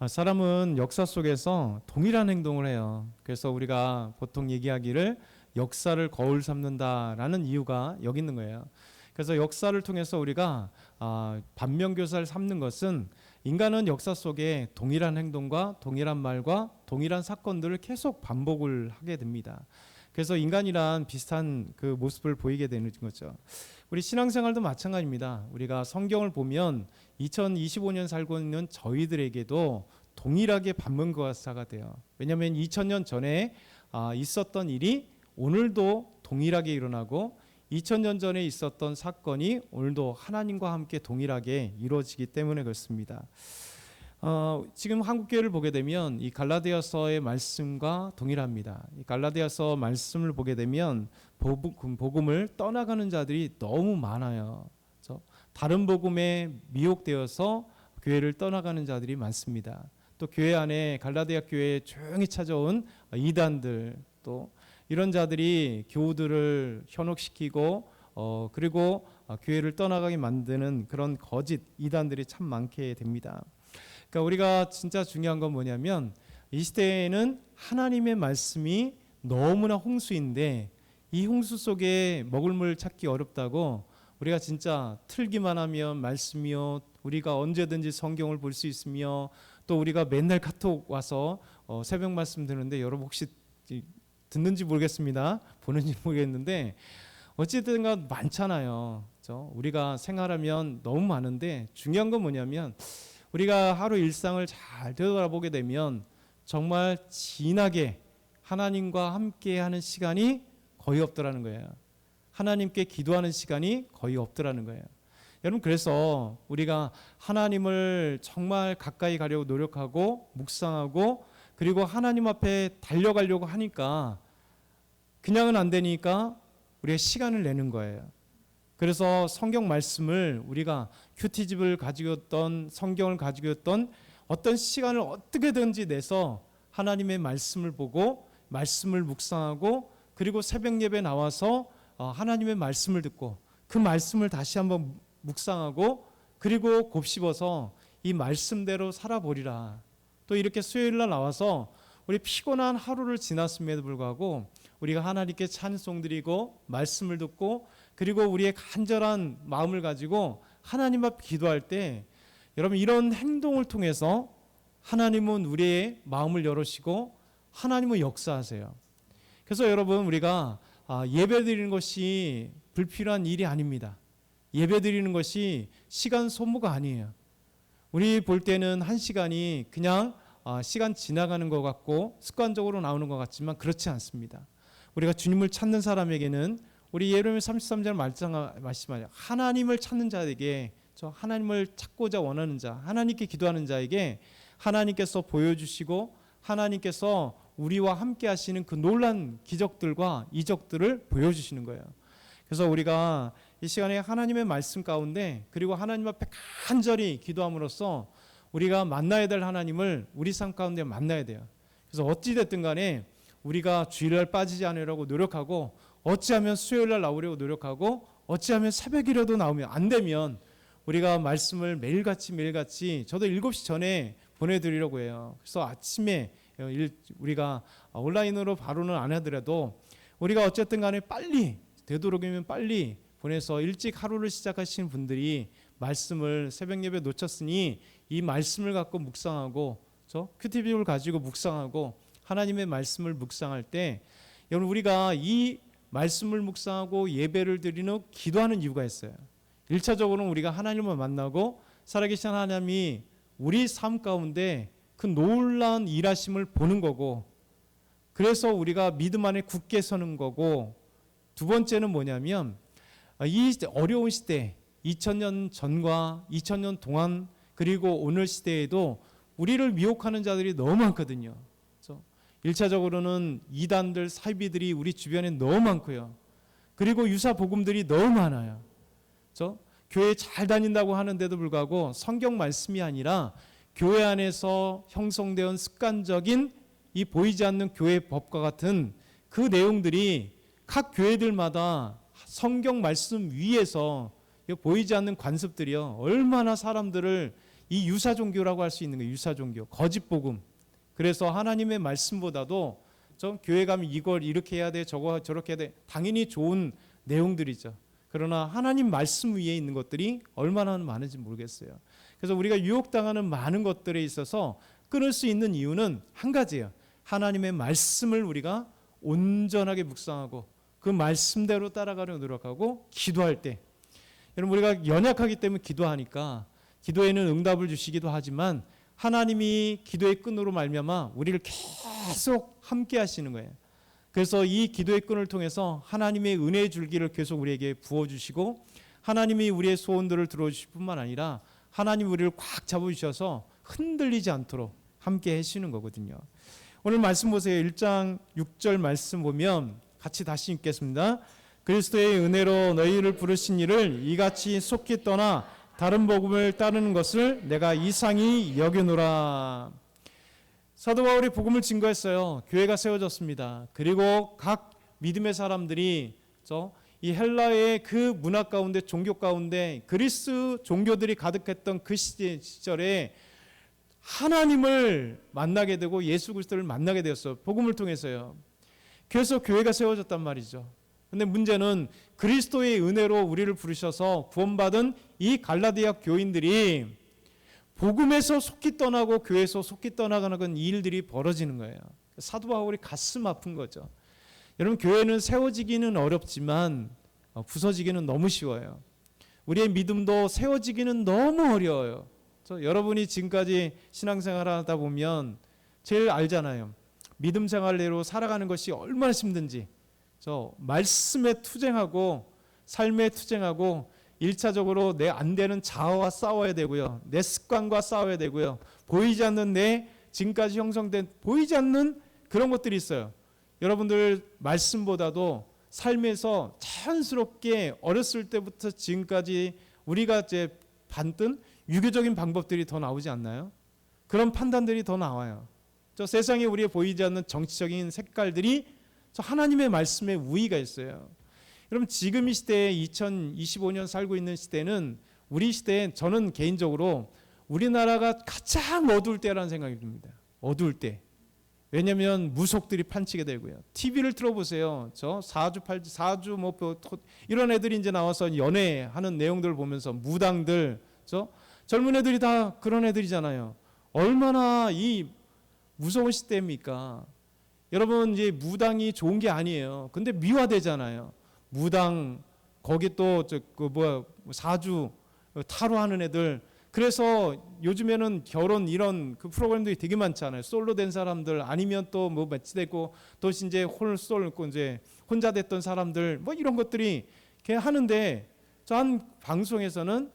사람은 역사 속에서 동일한 행동을 해요. 그래서 우리가 보통 얘기하기를 역사를 거울 삼는다라는 이유가 여기 있는 거예요. 그래서 역사를 통해서 우리가 반면교사를 삼는 것은 인간은 역사 속에 동일한 행동과 동일한 말과 동일한 사건들을 계속 반복을 하게 됩니다. 그래서 인간이란 비슷한 그 모습을 보이게 되는 거죠. 우리 신앙생활도 마찬가지입니다. 우리가 성경을 보면 2025년 살고 있는 저희들에게도 동일하게 반면교사가 돼요. 왜냐하면 2000년 전에 있었던 일이 오늘도 동일하게 일어나고 2000년 전에 있었던 사건이 오늘도 하나님과 함께 동일하게 이루어지기 때문에 그렇습니다. 지금 한국교회를 보게 되면 이 갈라디아서의 말씀과 동일합니다. 이 갈라디아서 말씀을 보게 되면 복음을 떠나가는 자들이 너무 많아요. 그래서 다른 복음에 미혹되어서 교회를 떠나가는 자들이 많습니다. 또 교회 안에 갈라디아 교회에 조용히 찾아온 이단들, 또 이런 자들이 교우들을 현혹시키고 그리고 교회를 떠나가게 만드는 그런 거짓 이단들이 참 많게 됩니다. 그러니까 우리가 진짜 중요한 건 뭐냐면 이 시대에는 하나님의 말씀이 너무나 홍수인데 이 홍수 속에 먹을 물 찾기 어렵다고 우리가 진짜 틀기만 하면 말씀이요, 우리가 언제든지 성경을 볼 수 있으며, 또 우리가 맨날 카톡 와서 새벽 말씀 드는데 여러분 혹시 듣는지 모르겠습니다. 보는지 모르겠는데 어찌든가 많잖아요. 그렇죠? 우리가 생활하면 너무 많은데 중요한 건 뭐냐면 우리가 하루 일상을 잘 되돌아보게 되면 정말 진하게 하나님과 함께하는 시간이 거의 없더라는 거예요. 하나님께 기도하는 시간이 거의 없더라는 거예요. 여러분, 그래서 우리가 하나님을 정말 가까이 가려고 노력하고 묵상하고 그리고 하나님 앞에 달려가려고 하니까 그냥은 안 되니까 우리가 시간을 내는 거예요. 그래서 성경 말씀을 우리가 큐티집을 가지고 있던, 성경을 가지고 있던 어떤 시간을 어떻게든지 내서 하나님의 말씀을 보고 말씀을 묵상하고 그리고 새벽 예배 나와서 하나님의 말씀을 듣고 그 말씀을 다시 한번 묵상하고 그리고 곱씹어서 이 말씀대로 살아보리라. 또 이렇게 수요일 날 나와서 우리 피곤한 하루를 지났음에도 불구하고 우리가 하나님께 찬송 드리고 말씀을 듣고 그리고 우리의 간절한 마음을 가지고 하나님 앞 기도할 때 여러분, 이런 행동을 통해서 하나님은 우리의 마음을 열으시고 하나님은 역사하세요. 그래서 여러분, 우리가 예배 드리는 것이 불필요한 일이 아닙니다. 예배 드리는 것이 시간 소모가 아니에요. 우리 볼 때는 한 시간이 그냥 시간 지나가는 것 같고 습관적으로 나오는 것 같지만 그렇지 않습니다. 우리가 주님을 찾는 사람에게는 우리 예레미야 33절 말씀하죠. 하나님을 찾는 자에게, 저 하나님을 찾고자 원하는 자, 하나님께 기도하는 자에게 하나님께서 보여주시고 하나님께서 우리와 함께 하시는 그 놀라운 기적들과 이적들을 보여주시는 거예요. 그래서 우리가 이 시간에 하나님의 말씀 가운데 그리고 하나님 앞에 간절히 기도함으로써 우리가 만나야 될 하나님을 우리 삶 가운데 만나야 돼요. 그래서 어찌됐든 간에 우리가 주일날 빠지지 않으려고 노력하고 어찌하면 수요일날 나오려고 노력하고 어찌하면 새벽이라도 나오면 안 되면 우리가 말씀을 매일같이 저도 7시 전에 보내드리려고 해요. 그래서 아침에 우리가 온라인으로 바로는 안 하더라도 우리가 어쨌든 간에 빨리 되도록이면 빨리 보내서 일찍 하루를 시작하시는 분들이 말씀을 새벽 예배 놓쳤으니 이 말씀을 갖고 묵상하고 큐티비를 가지고 묵상하고 하나님의 말씀을 묵상할 때 여러분, 우리가 이 말씀을 묵상하고 예배를 드리는 기도하는 이유가 있어요. 1차적으로는 우리가 하나님을 만나고 살아계신 하나님이 우리 삶 가운데 그 놀라운 일하심을 보는 거고 그래서 우리가 믿음 안에 굳게 서는 거고, 두 번째는 뭐냐면 이 어려운 시대 2000년 전과 2000년 동안 그리고 오늘 시대에도 우리를 미혹하는 자들이 너무 많거든요. 그래서 1차적으로는 이단들, 사이비들이 우리 주변에 너무 많고요. 그리고 유사 복음들이 너무 많아요. 그래서 교회 잘 다닌다고 하는데도 불구하고 성경 말씀이 아니라 교회 안에서 형성되어 습관적인 이 보이지 않는 교회 법과 같은 그 내용들이 각 교회들마다 성경 말씀 위에서 보이지 않는 관습들이요, 얼마나 사람들을 이 유사 종교라고 할 수 있는 거예요. 유사 종교, 거짓 복음. 그래서 하나님의 말씀보다도 좀 교회 가면 이걸 이렇게 해야 돼, 저거 저렇게 해야 돼. 당연히 좋은 내용들이죠. 그러나 하나님 말씀 위에 있는 것들이 얼마나 많은지 모르겠어요. 그래서 우리가 유혹당하는 많은 것들에 있어서 끊을 수 있는 이유는 한 가지예요. 하나님의 말씀을 우리가 온전하게 묵상하고 그 말씀대로 따라가려고 노력하고 기도할 때, 여러분 우리가 연약하기 때문에 기도하니까 기도에는 응답을 주시기도 하지만 하나님이 기도의 끈으로 말미암아 우리를 계속 함께 하시는 거예요. 그래서 이 기도의 끈을 통해서 하나님의 은혜의 줄기를 계속 우리에게 부어주시고 하나님이 우리의 소원들을 들어주실 뿐만 아니라 하나님 우리를 꽉 잡아주셔서 흔들리지 않도록 함께 하시는 거거든요. 오늘 말씀 보세요. 1장 6절 말씀 보면 같이 다시 읽겠습니다. 그리스도의 은혜로 너희를 부르신 이를 이같이 속히 떠나 다른 복음을 따르는 것을 내가 이상히 여기노라. 사도 바울이 복음을 증거했어요. 교회가 세워졌습니다. 그리고 각 믿음의 사람들이 이 헬라의 그 문화 가운데 종교 가운데 그리스 종교들이 가득했던 그 시절에 하나님을 만나게 되고 예수 그리스도를 만나게 되었어요. 복음을 통해서요. 그래서 교회가 세워졌단 말이죠. 근데 문제는 그리스도의 은혜로 우리를 부르셔서 구원받은 이 갈라디아 교인들이 복음에서 속히 떠나고 교회에서 속히 떠나가는 이 일들이 벌어지는 거예요. 사도 바울이 가슴 아픈 거죠. 여러분 교회는 세워지기는 어렵지만 부서지기는 너무 쉬워요. 우리의 믿음도 세워지기는 너무 어려워요. 여러분이 지금까지 신앙생활 하다 보면 제일 알잖아요. 믿음 생활대로 살아가는 것이 얼마나 힘든지. 말씀에 투쟁하고 삶에 투쟁하고 1차적으로 내 안 되는 자아와 싸워야 되고요. 내 습관과 싸워야 되고요. 보이지 않는 내 지금까지 형성된 보이지 않는 그런 것들이 있어요. 여러분들 말씀보다도 삶에서 자연스럽게 어렸을 때부터 지금까지 우리가 이제 봤던 유교적인 방법들이 더 나오지 않나요? 그런 판단들이 더 나와요. 세상에 우리에 보이지 않는 정치적인 색깔들이 하나님의 말씀에 우위가 있어요. 여러분 지금 이 시대에 2025년 살고 있는 시대는 우리 시대에 저는 개인적으로 우리나라가 가장 어두울 때라는 생각이 듭니다. 어두울 때. 왜냐하면 무속들이 판치게 되고요. TV를 틀어보세요. 사주 뭐 이런 애들이 이제 나와서 연애하는 내용들을 보면서 무당들, 젊은 애들이 다 그런 애들이잖아요. 얼마나 이 무서운 시대입니까? 여러분 이제 무당이 좋은 게 아니에요. 근데 미화되잖아요. 무당 거기 또 사주 타로 하는 애들. 그래서 요즘에는 결혼 이런 그 프로그램들이 되게 많잖아요. 솔로 된 사람들 아니면 또 뭐 매치되고 또 이제 이제 혼자 됐던 사람들 뭐 이런 것들이 하는데 한 방송에서는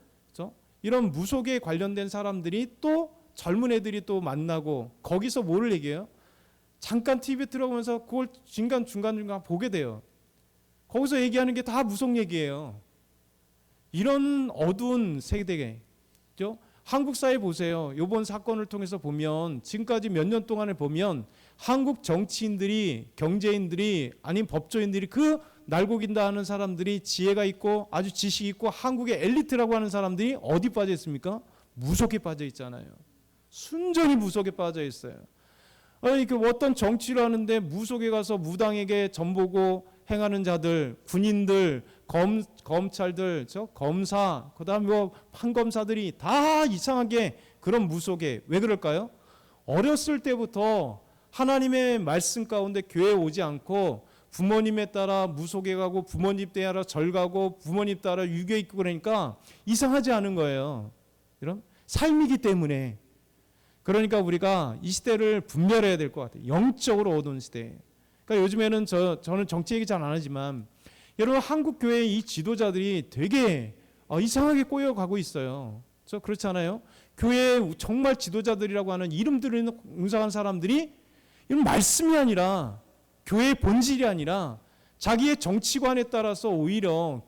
이런 무속에 관련된 사람들이 또 젊은 애들이 또 만나고 거기서 뭐를 얘기해요? 잠깐 TV 들어보면서 그걸 중간중간 보게 돼요. 거기서 얘기하는 게 다 무속 얘기예요. 이런 어두운 세대에 한국 사회 보세요. 이번 사건을 통해서 보면 지금까지 몇 년 동안에 보면 한국 정치인들이 경제인들이 아닌 법조인들이 그 날고긴다 하는 사람들이 지혜가 있고 아주 지식이 있고 한국의 엘리트라고 하는 사람들이 어디 빠져 있습니까? 무속에 빠져 있잖아요. 순전히 무속에 빠져 있어요. 어떤 정치를 하는데 무속에 가서 무당에게 전보고 행하는 자들, 군인들, 검찰들, 검사, 그다음 판검사들이 다 이상하게 그런 무속에 왜 그럴까요? 어렸을 때부터 하나님의 말씀 가운데 교회에 오지 않고 부모님에 따라 무속에 가고 부모님 따라 절 가고 부모님 따라 유교 있고 그러니까 이상하지 않은 거예요. 이런 삶이기 때문에. 그러니까 우리가 이 시대를 분별해야 될 것 같아요. 영적으로 어두운 시대. 그러니까 요즘에는 저는 정치 얘기 잘 안 하지만 여러분 한국 교회의 이 지도자들이 되게 이상하게 꼬여가고 있어요. 그렇잖아요. 교회 정말 지도자들이라고 하는 이름들을 웅상한 사람들이 이런 말씀이 아니라 교회의 본질이 아니라 자기의 정치관에 따라서 오히려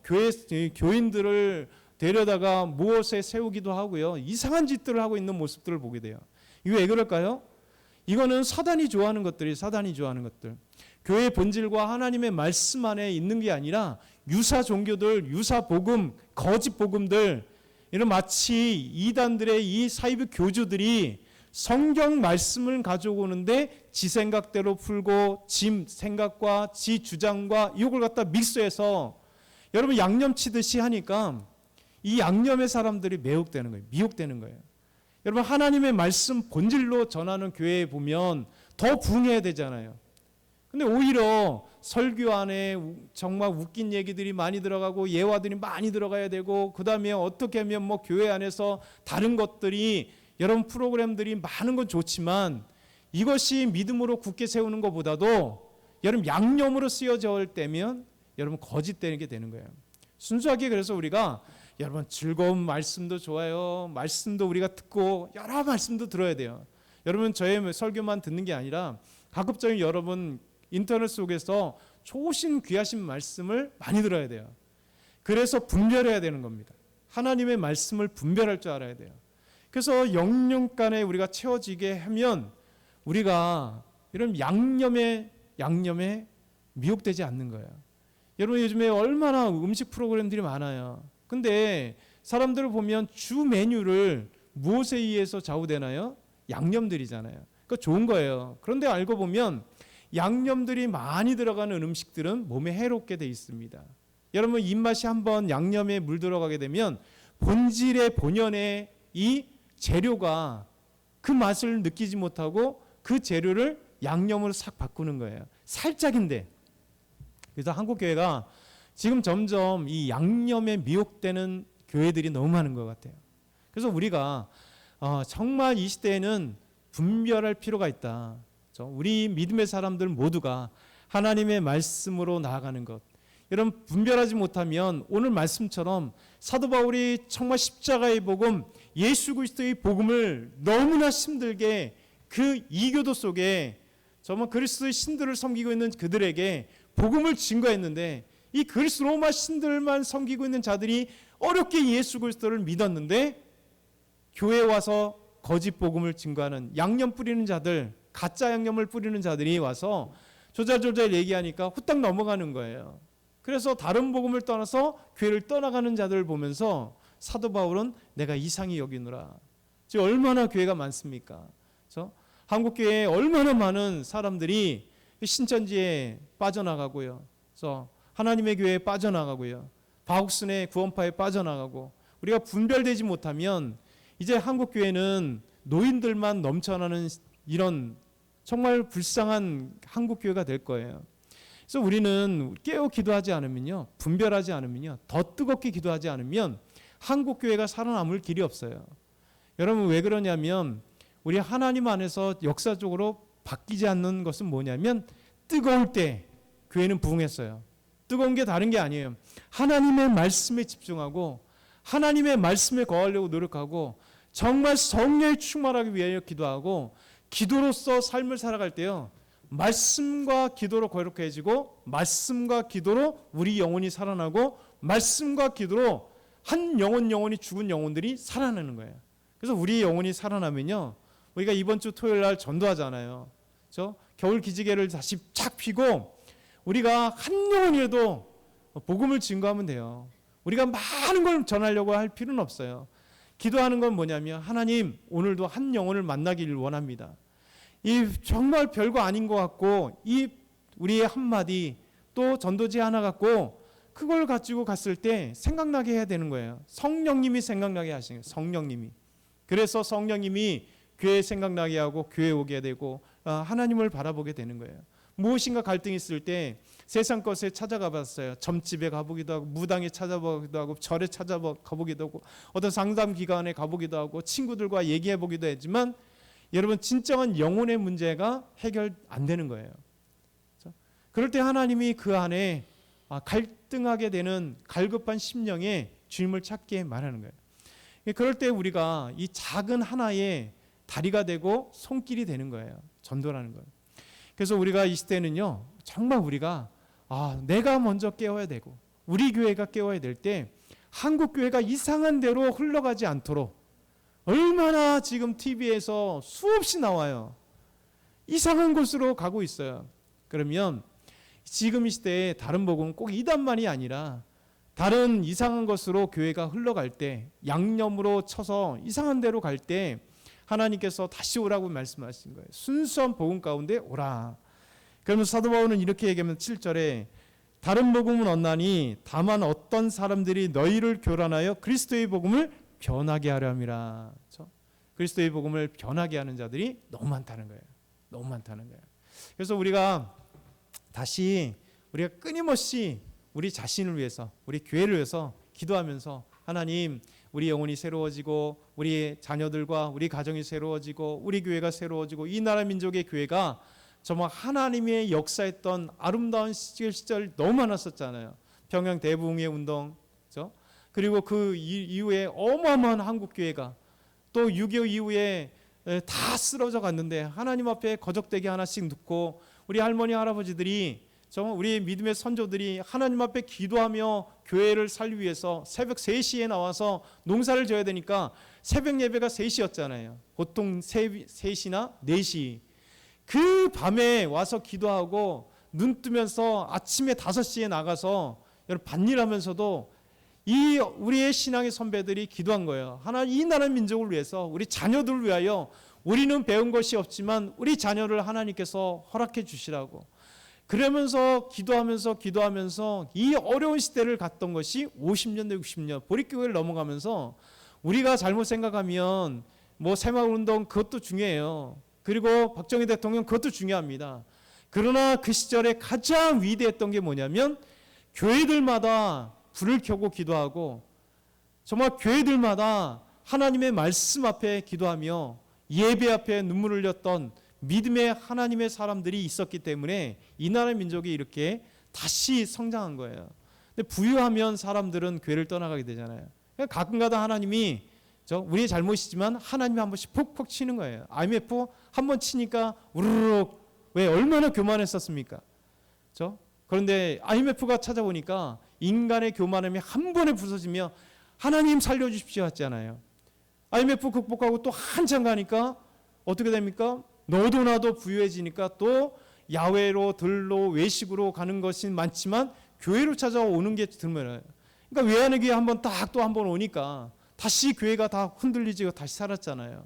교인들을 데려다가 무엇에 세우기도 하고요. 이상한 짓들을 하고 있는 모습들을 보게 돼요. 이거 왜 그럴까요? 이거는 사단이 좋아하는 것들이 사단이 좋아하는 것들. 교회의 본질과 하나님의 말씀 안에 있는 게 아니라 유사 종교들, 유사 복음, 거짓 복음들 이런 마치 이단들의 이 사이비 교주들이 성경 말씀을 가져오는데 지 생각대로 풀고 지 생각과 지 주장과 이걸 갖다 믹스해서 여러분 양념치듯이 하니까 이 양념의 사람들이 매혹되는 거예요. 미혹되는 거예요. 여러분 하나님의 말씀 본질로 전하는 교회에 보면 더 부응해야 되잖아요. 근데 오히려 설교 안에 정말 웃긴 얘기들이 많이 들어가고 예화들이 많이 들어가야 되고 그 다음에 어떻게 하면 뭐 교회 안에서 다른 것들이 여러분 프로그램들이 많은 건 좋지만 이것이 믿음으로 굳게 세우는 것보다도 여러분 양념으로 쓰여져 때면 여러분 거짓되는 게 되는 거예요. 순수하게 그래서 우리가 여러분 즐거운 말씀도 좋아요. 말씀도 우리가 듣고 여러 말씀도 들어야 돼요. 여러분 저의 설교만 듣는 게 아니라 가급적이면 여러분 인터넷 속에서 좋으신 귀하신 말씀을 많이 들어야 돼요. 그래서 분별해야 되는 겁니다. 하나님의 말씀을 분별할 줄 알아야 돼요. 그래서 영육간에 우리가 채워지게 하면 우리가 이런 양념에 미혹되지 않는 거예요. 여러분 요즘에 얼마나 음식 프로그램들이 많아요. 근데 사람들을 보면 주 메뉴를 무엇에 의해서 좌우되나요? 양념들이잖아요. 그거 좋은 거예요. 그런데 알고 보면 양념들이 많이 들어가는 음식들은 몸에 해롭게 돼 있습니다. 여러분 입맛이 한번 양념에 물들어가게 되면 본질의 본연의 이 재료가 그 맛을 느끼지 못하고 그 재료를 양념으로 싹 바꾸는 거예요. 살짝인데. 그래서 한국 교회가 지금 점점 이 양념에 미혹되는 교회들이 너무 많은 것 같아요. 그래서 우리가 정말 이 시대에는 분별할 필요가 있다. 우리 믿음의 사람들 모두가 하나님의 말씀으로 나아가는 것. 여러분 분별하지 못하면 오늘 말씀처럼 사도 바울이 정말 십자가의 복음, 예수 그리스도의 복음을 너무나 힘들게 그 이교도 속에 정말 그리스도의 신들을 섬기고 있는 그들에게 복음을 증거했는데 이 그리스 로마 신들만 섬기고 있는 자들이 어렵게 예수 그리스도를 믿었는데 교회에 와서 거짓 복음을 증거하는 양념 뿌리는 자들, 가짜 양념을 뿌리는 자들이 와서 조잘조잘 얘기하니까 후딱 넘어가는 거예요. 그래서 다른 복음을 떠나서 교회를 떠나가는 자들을 보면서 사도 바울은 내가 이상히 여기노라. 지금 얼마나 교회가 많습니까? 그래서 한국 교회에 얼마나 많은 사람들이 신천지에 빠져나가고요. 그래서 하나님의 교회에 빠져나가고요. 바옥순의 구원파에 빠져나가고 우리가 분별되지 못하면 이제 한국 교회는 노인들만 넘쳐나는 이런 정말 불쌍한 한국 교회가 될 거예요. 그래서 우리는 깨어 기도하지 않으면요, 분별하지 않으면요, 더 뜨겁게 기도하지 않으면 한국 교회가 살아남을 길이 없어요. 여러분 왜 그러냐면 우리 하나님 안에서 역사적으로 바뀌지 않는 것은 뭐냐면 뜨거울 때 교회는 부흥했어요. 뜨거운 게 다른 게 아니에요. 하나님의 말씀에 집중하고 하나님의 말씀에 거하려고 노력하고 정말 성령에 충만하기 위하여 기도하고 기도로서 삶을 살아갈 때요, 말씀과 기도로 거룩해지고 말씀과 기도로 우리 영혼이 살아나고 말씀과 기도로 한 영혼이 죽은 영혼들이 살아나는 거예요. 그래서 우리 영혼이 살아나면요, 우리가 이번 주 토요일 날 전도하잖아요. 그렇죠? 겨울 기지개를 다시 착 피고 우리가 한 영혼이라도 복음을 증거하면 돼요. 우리가 많은 걸 전하려고 할 필요는 없어요. 기도하는 건 뭐냐면 하나님 오늘도 한 영혼을 만나기를 원합니다. 이 정말 별거 아닌 것 같고 이 우리의 한마디 또 전도지 하나 갖고 그걸 가지고 갔을 때 생각나게 해야 되는 거예요. 성령님이 생각나게 하시는 거예요. 성령님이. 그래서 성령님이 교회 생각나게 하고 교회 오게 되고 하나님을 바라보게 되는 거예요. 무엇인가 갈등이 있을 때 세상 것에 찾아가 봤어요. 점집에 가보기도 하고 무당에 찾아보기도 하고 절에 찾아가보기도 하고 어떤 상담기관에 가보기도 하고 친구들과 얘기해보기도 했지만 여러분 진정한 영혼의 문제가 해결 안 되는 거예요. 그럴 때 하나님이 그 안에 갈등하게 되는 갈급한 심령에 주님을 찾게 말하는 거예요. 그럴 때 우리가 이 작은 하나의 다리가 되고 손길이 되는 거예요. 전도라는 거예요. 그래서 우리가 이 시대는요, 정말 우리가 내가 먼저 깨워야 되고 우리 교회가 깨워야 될 때 한국 교회가 이상한 대로 흘러가지 않도록 얼마나 지금 TV에서 수없이 나와요. 이상한 곳으로 가고 있어요. 그러면 지금 이 시대에 다른 복음은 꼭 이단만이 아니라 다른 이상한 것으로 교회가 흘러갈 때, 양념으로 쳐서 이상한 데로 갈 때 하나님께서 다시 오라고 말씀하신 거예요. 순수한 복음 가운데 오라. 그러면서 사도 바울은 이렇게 얘기하면 7절에 다른 복음은 없나니 다만 어떤 사람들이 너희를 교란하여 그리스도의 복음을 변하게 하려 함이라. 그렇죠? 그리스도의 복음을 변하게 하는 자들이 너무 많다는 거예요. 너무 많다는 거예요. 그래서 우리가 다시 우리가 끊임없이 우리 자신을 위해서, 우리 교회를 위해서 기도하면서 하나님, 우리 영혼이 새로워지고 우리 자녀들과 우리 가정이 새로워지고 우리 교회가 새로워지고 이 나라 민족의 교회가 정말 하나님의 역사했던 아름다운 시절 너무 많았었잖아요. 평양 대부흥회 운동, 그렇죠? 그리고 그 이후에 어마어마한 한국 교회가 또 6.25 이후에 다 쓰러져 갔는데 하나님 앞에 거적대기 하나씩 눕고 우리 할머니 할아버지들이 정말 우리 믿음의 선조들이 하나님 앞에 기도하며 교회를 살기 위해서 새벽 3시에 나와서 농사를 져야 되니까 새벽 예배가 3시였잖아요. 보통 3시나 4시. 그 밤에 와서 기도하고 눈 뜨면서 아침에 5시에 나가서 여러분 밭일하면서도 이 우리의 신앙의 선배들이 기도한 거예요. 하나님, 이 나라 민족을 위해서, 우리 자녀들을 위하여 우리는 배운 것이 없지만 우리 자녀를 하나님께서 허락해 주시라고. 그러면서 기도하면서 이 어려운 시대를 갔던 것이 50년대 60년 보릿교회를 넘어가면서 우리가 잘못 생각하면 뭐 새마을운동 그것도 중요해요. 그리고 박정희 대통령 그것도 중요합니다. 그러나 그 시절에 가장 위대했던 게 뭐냐면 교회들마다 불을 켜고 기도하고 정말 교회들마다 하나님의 말씀 앞에 기도하며 예배 앞에 눈물을 흘렸던 믿음의 하나님의 사람들이 있었기 때문에 이 나라 민족이 이렇게 다시 성장한 거예요. 근데 부유하면 사람들은 교회를 떠나가게 되잖아요. 그러니까 가끔가다 하나님이 우리의 잘못이지만 하나님이 한 번씩 푹푹 치는 거예요. IMF 한 번 치니까 우르르 왜 얼마나 교만했었습니까? 그런데 IMF가 찾아보니까 인간의 교만함이 한 번에 부서지며 하나님 살려주십시오 했잖아요. IMF 극복하고 또 한참 가니까 어떻게 됩니까? 너도 나도 부유해지니까 또 야외로 들로 외식으로 가는 것이 많지만 교회로 찾아오는 게 드물어요. 그러니까 외환의 교회 한번 딱 또 한 번 오니까 다시 교회가 다 흔들리지고 다시 살았잖아요.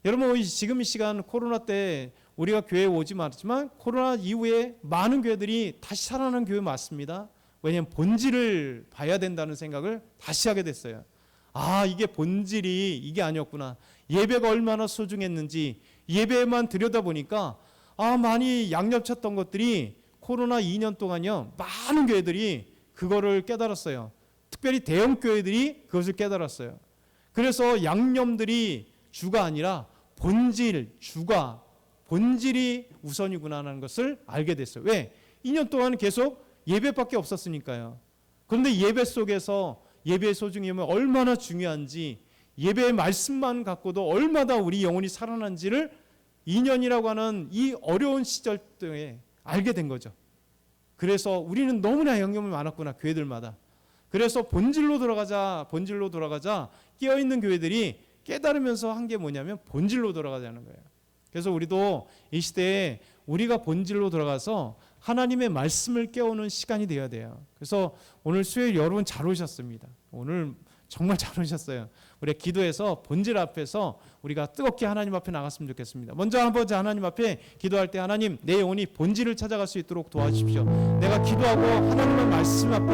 여러분 지금 이 시간 코로나 때 우리가 교회에 오지 말았지만 코로나 이후에 많은 교회들이 다시 살아나는 교회 맞습니다. 왜냐하면 본질을 봐야 된다는 생각을 다시 하게 됐어요. 아, 이게 본질이 이게 아니었구나. 예배가 얼마나 소중했는지 예배만 들여다보니까 많이 양념쳤던 것들이 코로나 2년 동안요 많은 교회들이 그거를 깨달았어요. 특별히 대형 교회들이 그것을 깨달았어요. 그래서 양념들이 주가 아니라 본질, 주가, 본질이 우선이구나 하는 것을 알게 됐어요. 왜? 2년 동안 계속 예배밖에 없었으니까요. 그런데 예배 속에서 예배의 소중함이 얼마나 중요한지 예배의 말씀만 갖고도 얼마나 우리 영혼이 살아난지를 2년이라고 하는 이 어려운 시절 때에 알게 된 거죠. 그래서 우리는 너무나 양념이 많았구나, 교회들마다. 그래서 본질로 돌아가자 깨어있는 교회들이 깨달으면서 한 게 뭐냐면 본질로 돌아가자는 거예요. 그래서 우리도 이 시대에 우리가 본질로 돌아가서 하나님의 말씀을 깨우는 시간이 되어야 돼요. 그래서 오늘 수요일 여러분 잘 오셨습니다. 오늘 정말 잘 오셨어요. 우리가 기도해서 본질 앞에서 우리가 뜨겁게 하나님 앞에 나갔으면 좋겠습니다. 먼저 한번 하나님 앞에 기도할 때 하나님 내 영혼이 본질을 찾아갈 수 있도록 도와주십시오. 내가 기도하고 하나님의 말씀 앞에